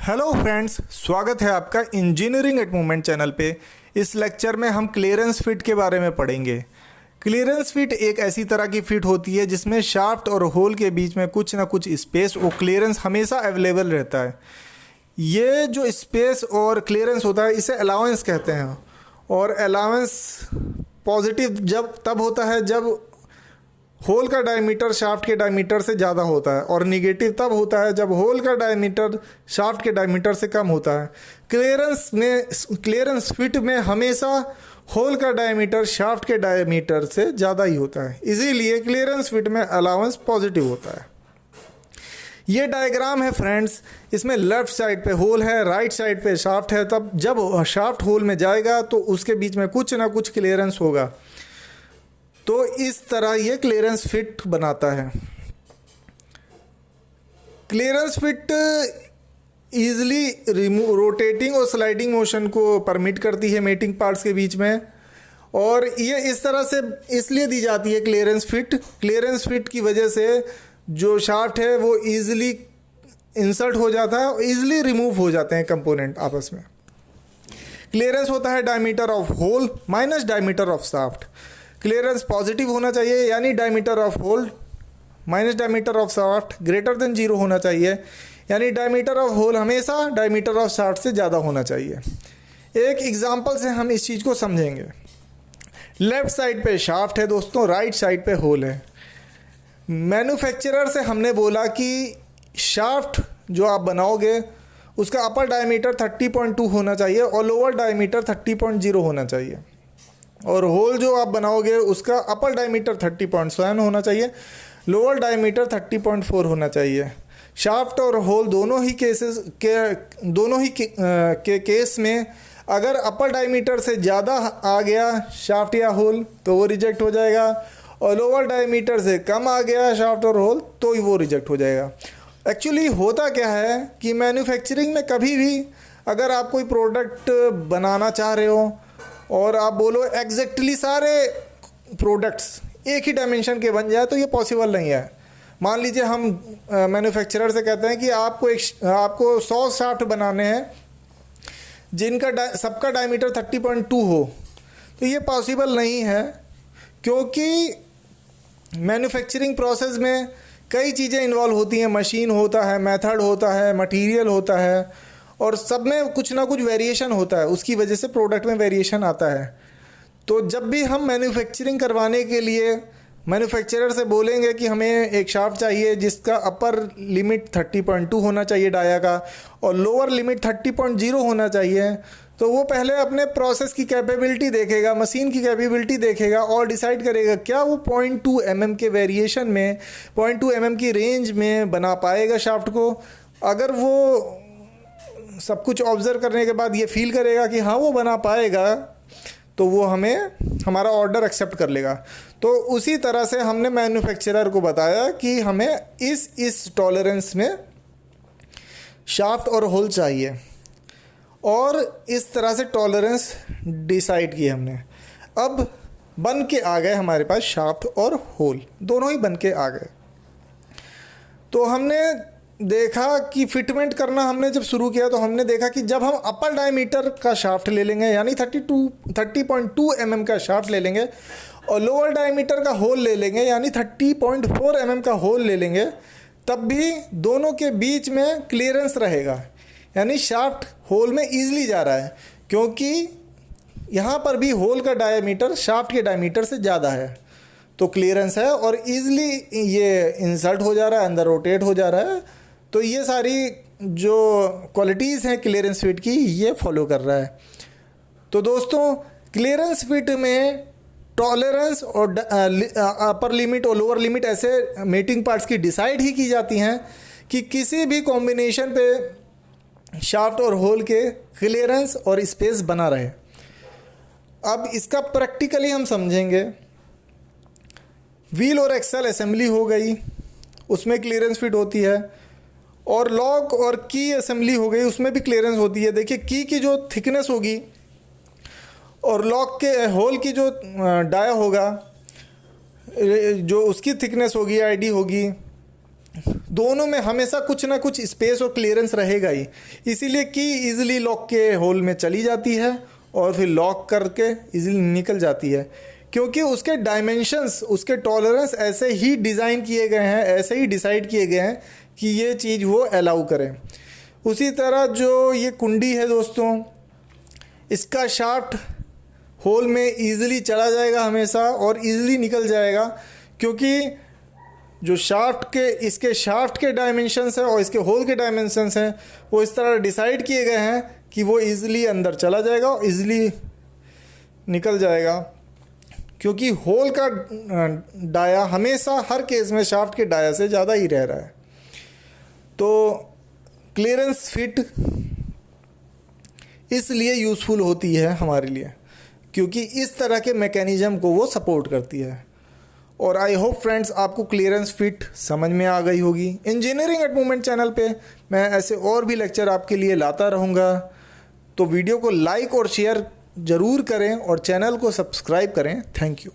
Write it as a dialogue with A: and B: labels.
A: Hello friends, स्वागत है आपका इंजीनियरिंग एट मोमेंट चैनल पे। इस लेक्चर में हम क्लियरेंस फिट के बारे में पढ़ेंगे। क्लियरेंस फिट एक ऐसी तरह की फिट होती है जिसमें शाफ्ट और होल के बीच में कुछ ना कुछ स्पेस और क्लियरेंस हमेशा अवेलेबल रहता है। ये जो स्पेस और क्लियरेंस होता है इसे अलाउंस कहते हैं। और अलाउंस पॉजिटिव जब तब होता है जब होल का डायमीटर शाफ्ट के डायमीटर से ज़्यादा होता है, और निगेटिव तब होता है जब होल का डायमीटर शाफ्ट के डायमीटर से कम होता है। क्लियरेंस फिट में हमेशा होल का डायमीटर शाफ्ट के डायमीटर से ज़्यादा ही होता है, इसीलिए क्लियरेंस फिट में अलाउंस पॉजिटिव होता है। ये डायग्राम है फ्रेंड्स, इसमें लेफ्ट साइड पे होल है, राइट साइड पे शाफ्ट है। तब जब शाफ्ट होल में जाएगा तो उसके बीच में कुछ ना कुछ क्लियरेंस होगा, तो इस तरह ये क्लियरेंस फिट बनाता है। क्लियरेंस फिट ईजिली रोटेटिंग और स्लाइडिंग मोशन को परमिट करती है मेटिंग पार्ट्स के बीच में, और ये इस तरह से इसलिए दी जाती है क्लियरेंस फिट। क्लियरेंस फिट की वजह से जो शाफ्ट है वो ईजिली इंसर्ट हो जाता है और ईजिली रिमूव हो जाते हैं कंपोनेंट आपस में। क्लियरेंस होता है diameter of hole minus diameter of shaft. Clearance positive होना चाहिए, यानी diameter of hole minus diameter of shaft greater than 0 होना चाहिए, यानी डायमीटर ऑफ होल हमेशा डायमीटर ऑफ शाफ्ट से ज़्यादा होना चाहिए। एक एग्जांपल से हम इस चीज़ को समझेंगे। लेफ्ट साइड पे शाफ्ट है दोस्तों, राइट साइड पे होल है। मैन्युफैक्चरर से हमने बोला कि शाफ्ट जो आप बनाओगे उसका अपर डायमीटर 30.2 होना चाहिए और लोअर डायमीटर 30.0 होना चाहिए, और होल जो आप बनाओगे उसका अपर डायमीटर 30.7 होना चाहिए, लोअर डायमीटर 30.4 होना चाहिए। शाफ्ट और होल दोनों ही केस में अगर अपर डायमीटर से ज़्यादा आ गया शाफ्ट या होल तो वो रिजेक्ट हो जाएगा, और लोअर डायमीटर से कम आ गया शाफ्ट और होल तो ही वो रिजेक्ट हो जाएगा। एक्चुअली होता क्या है कि मैन्युफैक्चरिंग में कभी भी अगर आप कोई प्रोडक्ट बनाना चाह रहे हो और आप बोलो एग्जैक्टली सारे प्रोडक्ट्स एक ही डायमेंशन के बन जाए, तो ये पॉसिबल नहीं है। मान लीजिए हम मैन्युफैक्चरर से कहते हैं कि आपको 100 शाफ्ट बनाने हैं जिनका सबका डायमीटर 30.2 हो, तो ये पॉसिबल नहीं है, क्योंकि मैन्युफैक्चरिंग प्रोसेस में कई चीज़ें इन्वॉल्व होती हैं। मशीन होता है, मेथड होता है, मटेरियल होता है, और सब में कुछ ना कुछ वेरिएशन होता है, उसकी वजह से प्रोडक्ट में वेरिएशन आता है। तो जब भी हम मैन्युफैक्चरिंग करवाने के लिए मैन्युफैक्चरर से बोलेंगे कि हमें एक शाफ्ट चाहिए जिसका अपर लिमिट 30.2 होना चाहिए डाया का और लोअर लिमिट 30.0 होना चाहिए, तो वो पहले अपने प्रोसेस की कैपेबिलिटी देखेगा, मशीन की कैपेबिलिटी देखेगा और डिसाइड करेगा क्या वो 0.2 mm के वेरिएशन में 0.2 mm की रेंज में बना पाएगा शाफ्ट को। अगर वो सब कुछ ऑब्जर्व करने के बाद ये फील करेगा कि हाँ वो बना पाएगा, तो वो हमारा ऑर्डर एक्सेप्ट कर लेगा। तो उसी तरह से हमने मैन्युफैक्चरर को बताया कि हमें इस टॉलरेंस में शाफ्ट और होल चाहिए, और इस तरह से टॉलरेंस डिसाइड की हमने। अब बन के आ गए हमारे पास शाफ्ट और होल, दोनों ही बन के आ गए। तो हमने देखा कि फिटमेंट करना हमने जब शुरू किया तो हमने देखा कि जब हम अपर डायमीटर का शाफ्ट ले लेंगे, यानी 30.2 mm का शाफ्ट ले लेंगे, और लोअर डायमीटर का होल ले लेंगे, यानी 30.4 mm का होल ले लेंगे, तब भी दोनों के बीच में क्लियरेंस रहेगा, यानी शाफ्ट होल में ईजिली जा रहा है, क्योंकि यहाँ पर भी होल का डायमीटर शाफ्ट के डायमीटर से ज़्यादा है, तो क्लियरेंस है और ईजिली ये इंसर्ट हो जा रहा है, अंदर रोटेट हो जा रहा है। तो ये सारी जो क्वालिटीज़ हैं क्लियरेंस फिट की, ये फॉलो कर रहा है। तो दोस्तों, क्लियरेंस फिट में टॉलरेंस और अपर लिमिट और लोअर लिमिट ऐसे मेटिंग पार्ट्स की डिसाइड ही की जाती हैं कि किसी भी कॉम्बिनेशन पे शाफ्ट और होल के क्लियरेंस और स्पेस बना रहे। अब इसका प्रैक्टिकली हम समझेंगे। व्हील और एक्सल असेंबली हो गई, उसमें क्लियरेंस फिट होती है, और लॉक और की असेंबली हो गई, उसमें भी क्लियरेंस होती है। देखिए, की की जो थिकनेस होगी और लॉक के होल की जो डाया होगा जो उसकी थिकनेस होगी, आईडी होगी, दोनों में हमेशा कुछ ना कुछ स्पेस और क्लियरेंस रहेगा ही, इसीलिए की इजीली लॉक के होल में चली जाती है और फिर लॉक करके इजीली निकल जाती है, क्योंकि उसके डायमेंशंस, उसके टॉलरेंस ऐसे ही डिज़ाइन किए गए हैं, ऐसे ही डिसाइड किए गए हैं कि ये चीज़ वो अलाउ करें। उसी तरह जो ये कुंडी है दोस्तों, इसका शाफ्ट होल में इजीली चला जाएगा हमेशा और इजीली निकल जाएगा, क्योंकि जो इसके शाफ्ट के डायमेंशंस हैं और इसके होल के डायमेंशंस हैं वो इस तरह डिसाइड किए गए हैं कि वो इजीली अंदर चला जाएगा और इजीली निकल जाएगा, क्योंकि होल का डाया हमेशा हर केस में शाफ्ट के डाया से ज़्यादा ही रह रहा है। तो क्लियरेंस फिट इसलिए यूज़फुल होती है हमारे लिए, क्योंकि इस तरह के मैकेनिज़्म को वो सपोर्ट करती है। और आई होप फ्रेंड्स आपको क्लियरेंस फिट समझ में आ गई होगी। इंजीनियरिंग एट मूवमेंट चैनल पे मैं ऐसे और भी लेक्चर आपके लिए लाता रहूँगा, तो वीडियो को लाइक और शेयर ज़रूर करें और चैनल को सब्सक्राइब करें। Thank you.